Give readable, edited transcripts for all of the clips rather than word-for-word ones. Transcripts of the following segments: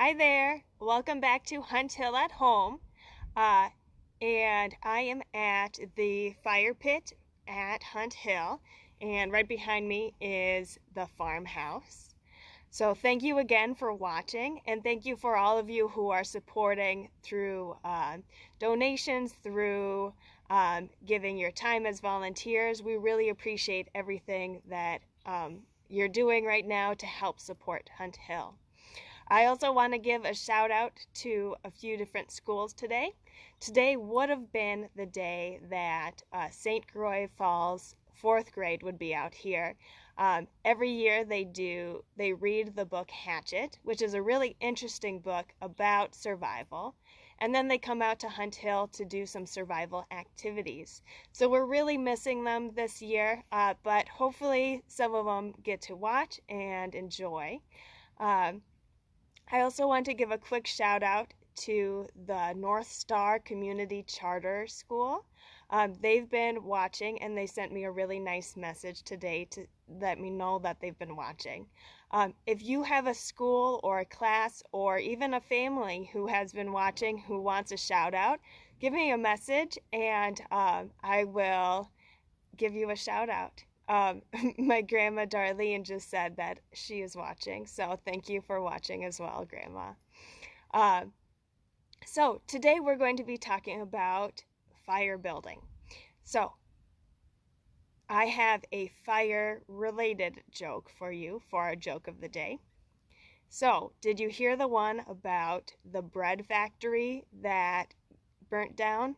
Hi there. Welcome back to Hunt Hill at Home. And I am at the fire pit at Hunt Hill, and right behind me is the farmhouse. So thank you again for watching, and thank you for all of you who are supporting through donations, through giving your time as volunteers. We really appreciate everything that you're doing right now to help support Hunt Hill. I also want to give a shout out to a few different schools today. Today would have been the day that St. Croix Falls 4th grade would be out here. Every year they read the book Hatchet, which is a really interesting book about survival. And then they come out to Hunt Hill to do some survival activities. So we're really missing them this year, but hopefully some of them get to watch and enjoy. I also want to give a quick shout out to the North Star Community Charter School. They've been watching, and they sent me a really nice message today to let me know that they've been watching. If you have a school or a class or even a family who has been watching who wants a shout out, give me a message and I will give you a shout out. My grandma Darlene just said that she is watching, so thank you for watching as well, Grandma. So today we're going to be talking about fire building. So I have a fire-related joke for you for our joke of the day. So, did you hear the one about the bread factory that burnt down?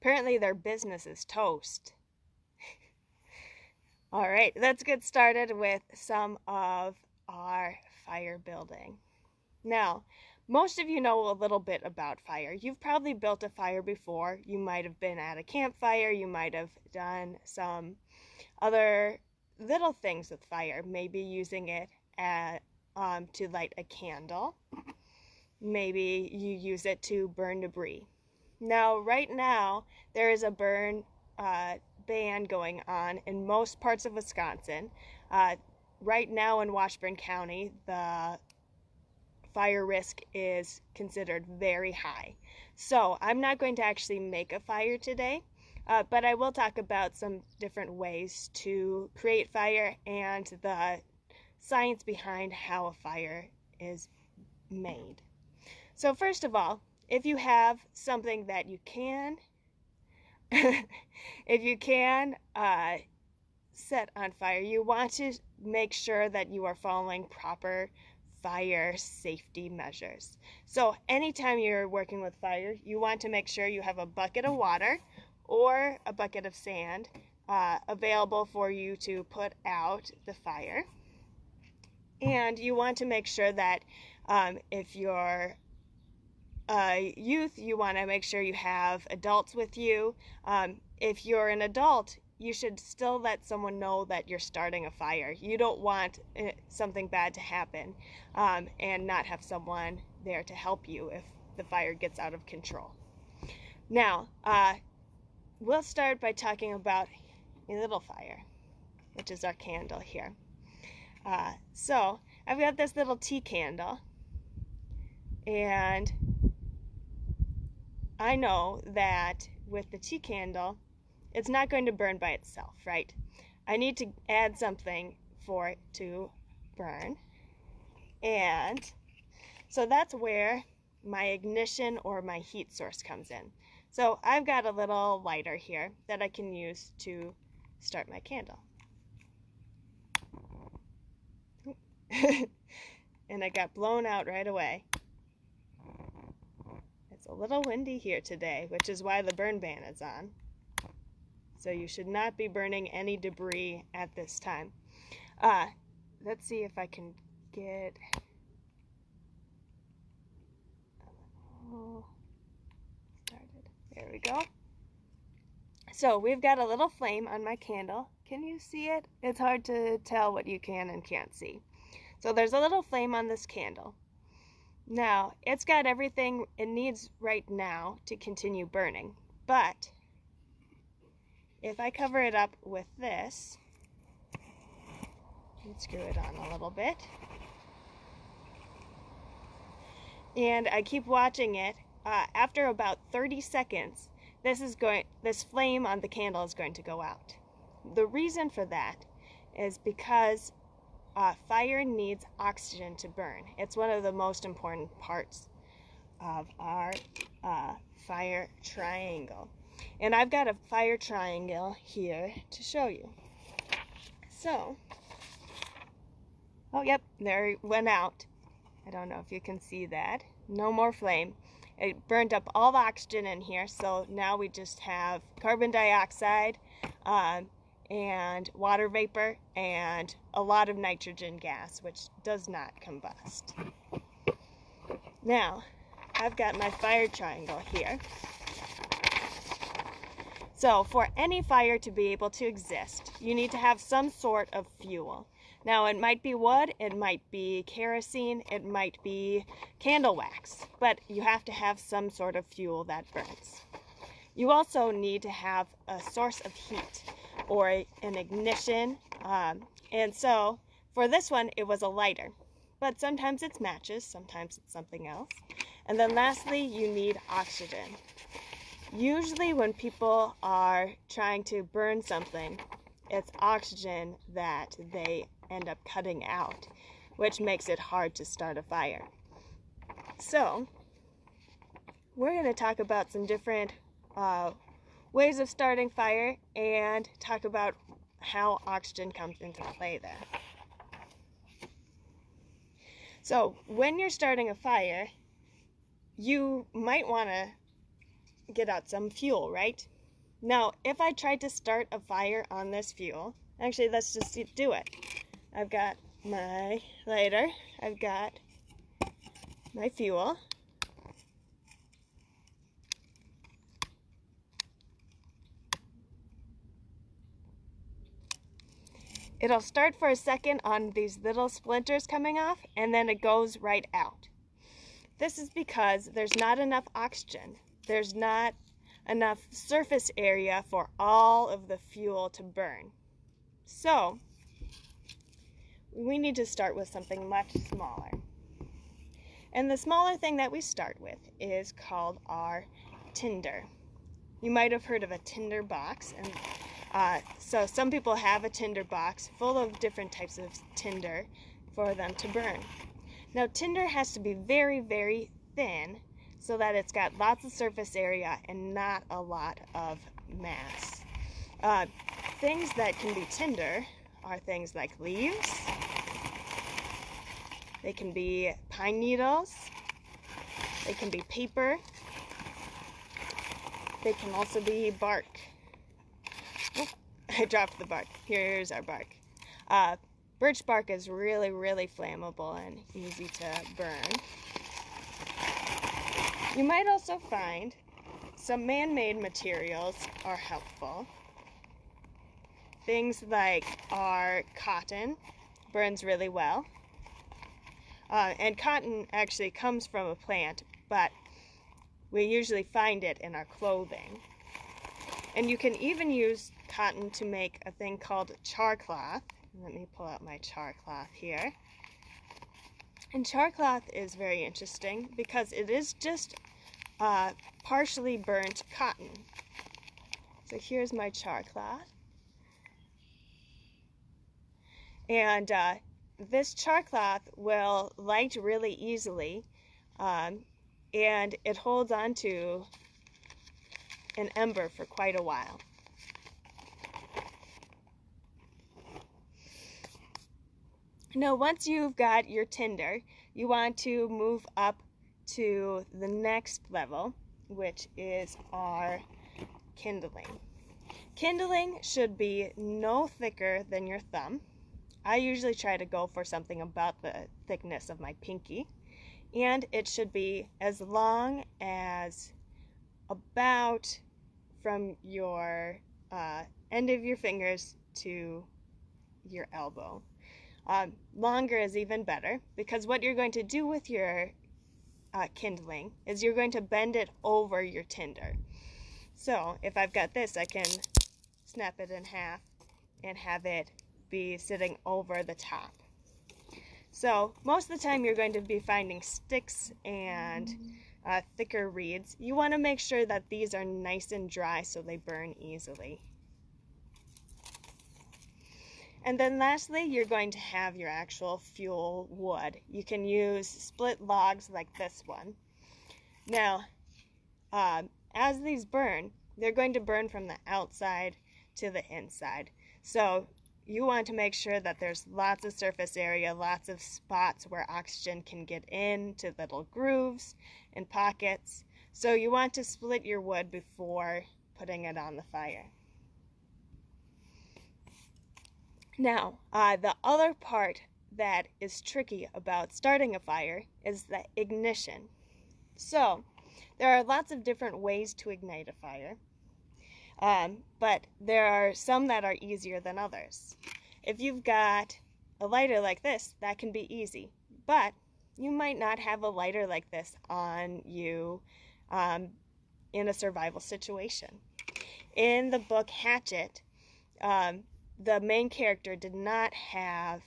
Apparently their business is toast. All right, let's get started with some of our fire building. Now, most of you know a little bit about fire. You've probably built a fire before. You might have been at a campfire. You might have done some other little things with fire, maybe using it to light a candle. Maybe you use it to burn debris. Now, right now, there is a burn ban going on in most parts of Wisconsin. Right now in Washburn County, the fire risk is considered very high. So I'm not going to actually make a fire today, but I will talk about some different ways to create fire and the science behind how a fire is made. So first of all, if you have something that you can if you can set on fire, you want to make sure that you are following proper fire safety measures. So anytime you're working with fire, you want to make sure you have a bucket of water or a bucket of sand available for you to put out the fire. And you want to make sure that if you're youth, you want to make sure you have adults with you. If you're an adult, you should still let someone know that you're starting a fire. You don't want something bad to happen and not have someone there to help you if the fire gets out of control. Now, we'll start by talking about a little fire, which is our candle here. So I've got this little tea candle, and I know that with the tea candle, it's not going to burn by itself, right? I need to add something for it to burn. And so that's where my ignition or my heat source comes in. So I've got a little lighter here that I can use to start my candle. And it got blown out right away. It's a little windy here today, which is why the burn ban is on. So you should not be burning any debris at this time. Let's see if I can get started. There we go. So we've got a little flame on my candle. Can you see it? It's hard to tell what you can and can't see. So there's a little flame on this candle. Now, it's got everything it needs right now to continue burning, but if I cover it up with this and screw it on a little bit, and I keep watching it. After about 30 seconds, this flame on the candle is going to go out. The reason for that is because fire needs oxygen to burn. It's one of the most important parts of our fire triangle. And I've got a fire triangle here to show you. So, oh yep, there it went out. I don't know if you can see that. No more flame. It burned up all the oxygen in here, so now we just have carbon dioxide and water vapor and a lot of nitrogen gas, which does not combust. Now, I've got my fire triangle here. So for any fire to be able to exist, you need to have some sort of fuel. Now it might be wood, it might be kerosene, it might be candle wax, but you have to have some sort of fuel that burns. You also need to have a source of heat or an ignition, and so for this one it was a lighter, but sometimes it's matches, sometimes it's something else. And then lastly, you need oxygen. Usually when people are trying to burn something, it's oxygen that they end up cutting out, which makes it hard to start a fire. So, we're going to talk about some different ways of starting fire and talk about how oxygen comes into play there. So, when you're starting a fire, you might want to get out some fuel, right? Now, if I tried to start a fire on this fuel, actually let's just do it. I've got my lighter, I've got my fuel. It'll start for a second on these little splinters coming off, and then it goes right out. This is because there's not enough oxygen. There's not enough surface area for all of the fuel to burn. So, we need to start with something much smaller. And the smaller thing that we start with is called our tinder. You might have heard of a tinder box, and so some people have a tinder box full of different types of tinder for them to burn. Now, tinder has to be very, very thin so that it's got lots of surface area and not a lot of mass. Things that can be tinder are things like leaves. They can be pine needles. They can be paper. They can also be bark. Oh, I dropped the bark. Here's our bark. Birch bark is really, really flammable and easy to burn. You might also find some man-made materials are helpful. Things like our cotton burns really well. And cotton actually comes from a plant, but we usually find it in our clothing. And you can even use cotton to make a thing called char cloth. Let me pull out my char cloth here. And char cloth is very interesting because it is just partially burnt cotton. So here's my char cloth. And this char cloth will light really easily, and it holds on to an ember for quite a while. Now, once you've got your tinder, you want to move up to the next level, which is our kindling. Kindling should be no thicker than your thumb. I usually try to go for something about the thickness of my pinky, and it should be as long as about from your end of your fingers to your elbow. Longer is even better, because what you're going to do with your kindling is you're going to bend it over your tinder. So if I've got this, I can snap it in half and have it be sitting over the top. So most of the time you're going to be finding sticks and thicker reeds. You want to make sure that these are nice and dry so they burn easily. And then lastly, you're going to have your actual fuel wood. You can use split logs like this one. Now, as these burn, they're going to burn from the outside to the inside. So you want to make sure that there's lots of surface area, lots of spots where oxygen can get into little grooves and pockets. So you want to split your wood before putting it on the fire. Now, the other part that is tricky about starting a fire is the ignition. So, there are lots of different ways to ignite a fire, but there are some that are easier than others. If you've got a lighter like this, that can be easy, but you might not have a lighter like this on you in a survival situation. In the book Hatchet, the main character did not have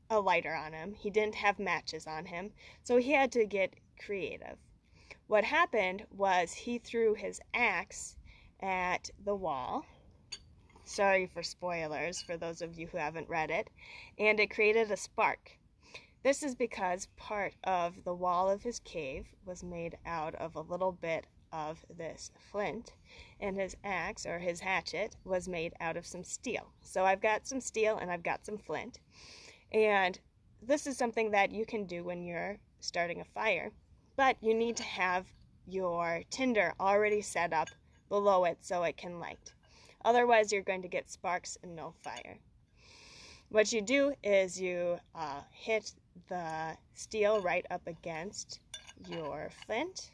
a lighter on him. He didn't have matches on him, so he had to get creative. What happened was he threw his axe at the wall. Sorry for spoilers for those of you who haven't read it. And it created a spark. This is because part of the wall of his cave was made out of a little bit of this flint, and his axe or his hatchet was made out of some steel. So I've got some steel and I've got some flint, and this is something that you can do when you're starting a fire, but you need to have your tinder already set up below it so it can light. Otherwise you're going to get sparks and no fire. What you do is you hit the steel right up against your flint.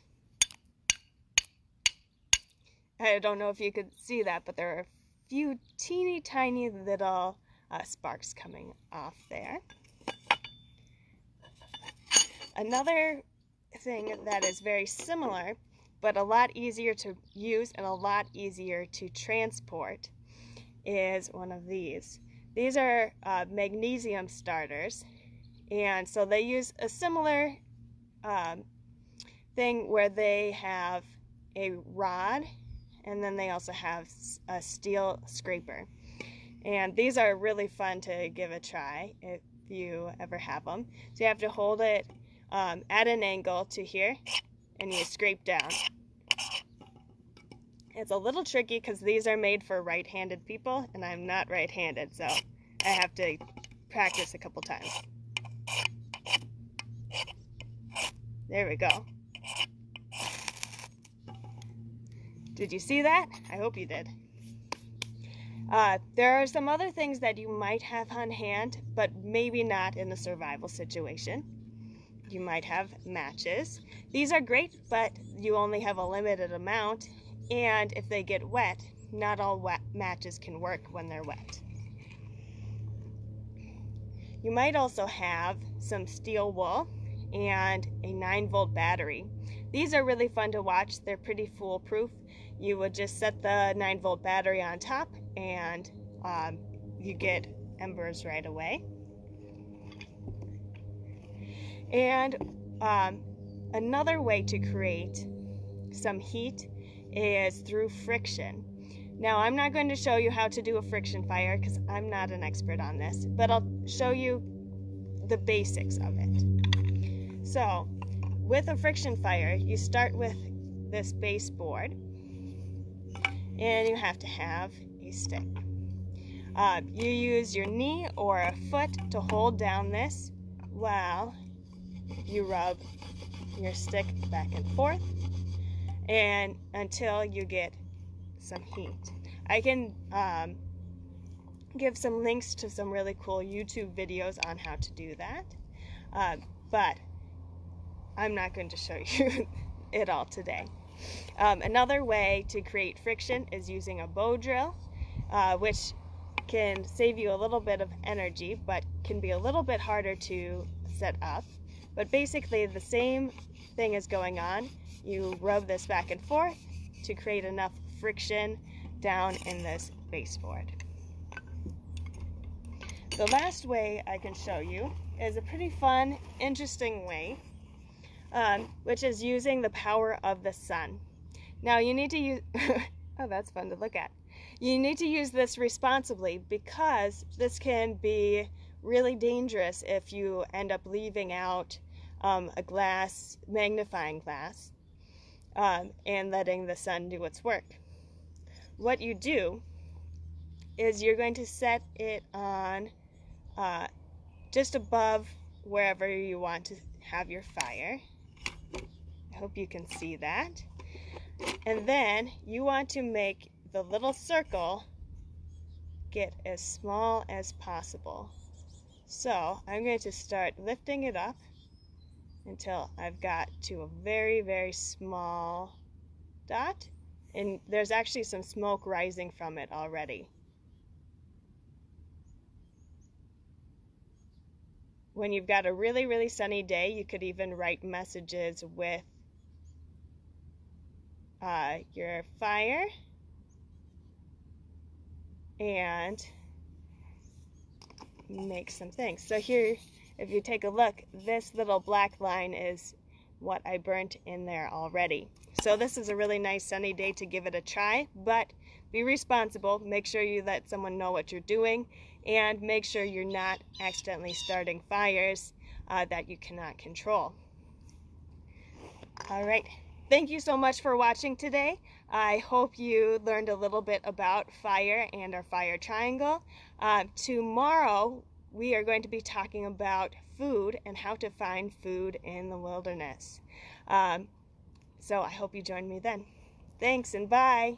I don't know if you could see that, but there are a few teeny tiny little sparks coming off there. Another thing that is very similar, but a lot easier to use and a lot easier to transport, is one of these. These are magnesium starters, and so they use a similar thing where they have a rod, and then they also have a steel scraper. And these are really fun to give a try if you ever have them. So you have to hold it at an angle to here, and you scrape down. It's a little tricky because these are made for right-handed people, and I'm not right-handed, so I have to practice a couple times. There we go. Did you see that? I hope you did. There are some other things that you might have on hand, but maybe not in a survival situation. You might have matches. These are great, but you only have a limited amount, and if they get wet, not all matches can work when they're wet. You might also have some steel wool and a 9-volt battery. These are really fun to watch. They're pretty foolproof. You would just set the 9-volt battery on top, and you get embers right away. And another way to create some heat is through friction. Now, I'm not going to show you how to do a friction fire because I'm not an expert on this, but I'll show you the basics of it. So, with a friction fire, you start with this baseboard, and you have to have a stick. You use your knee or a foot to hold down this while you rub your stick back and forth, and until you get some heat. I can give some links to some really cool YouTube videos on how to do that, but I'm not going to show you it all today. Another way to create friction is using a bow drill, which can save you a little bit of energy, but can be a little bit harder to set up. But basically the same thing is going on. You rub this back and forth to create enough friction down in this baseboard. The last way I can show you is a pretty fun, interesting way, which is using the power of the sun. Now you need to use, oh, that's fun to look at. You need to use this responsibly because this can be really dangerous if you end up leaving out a glass, magnifying glass, and letting the sun do its work. What you do is you're going to set it on just above wherever you want to have your fire. I hope you can see that. And then you want to make the little circle get as small as possible. So I'm going to start lifting it up until I've got to a very, very small dot. And there's actually some smoke rising from it already. When you've got a really, really sunny day, you could even write messages with your fire and make some things. So here, if you take a look, this little black line is what I burnt in there already. So this is a really nice sunny day to give it a try, but be responsible. Make sure you let someone know what you're doing, and make sure you're not accidentally starting fires that you cannot control. All right. Thank you so much for watching today. I hope you learned a little bit about fire and our fire triangle. Tomorrow we are going to be talking about food and how to find food in the wilderness. So I hope you join me then. Thanks and bye.